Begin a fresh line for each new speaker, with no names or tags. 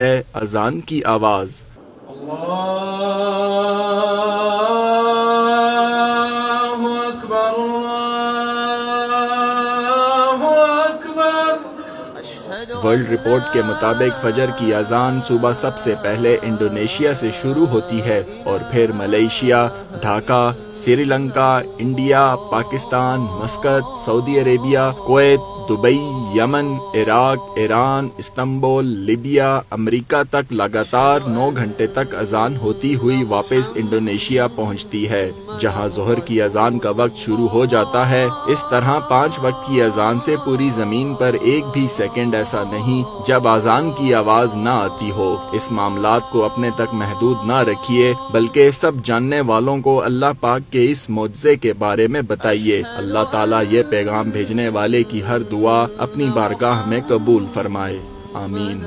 ہے اذان کی آواز۔
اللہ اکبر اللہ اکبر۔
ورلڈ رپورٹ کے مطابق فجر کی اذان صبح سب سے پہلے انڈونیشیا سے شروع ہوتی ہے اور پھر Malaysia, Dhaka, Sri Lanka, India, Pakistan, Muscat, سعودی عربیہ، کویت، دبئی، یمن، عراق، ایران، استنبول، لیبیا، امریکہ تک لگاتار 9 گھنٹے تک اذان ہوتی ہوئی واپس انڈونیشیا پہنچتی ہے، جہاں ظہر کی اذان کا وقت شروع ہو جاتا ہے۔ اس طرح 5 وقت کی اذان سے پوری زمین پر ایک بھی سیکنڈ ایسا نہیں جب اذان کی آواز نہ آتی ہو۔ اس معاملات کو اپنے تک محدود نہ رکھیے، بلکہ سب جاننے والوں کو اللہ پاک کے اس معجزے کے بارے میں بتائیے۔ اللہ تعالیٰ یہ پیغام بھیجنے والے کی ہر دعا اپنی بارگاہ میں قبول فرمائے، آمین۔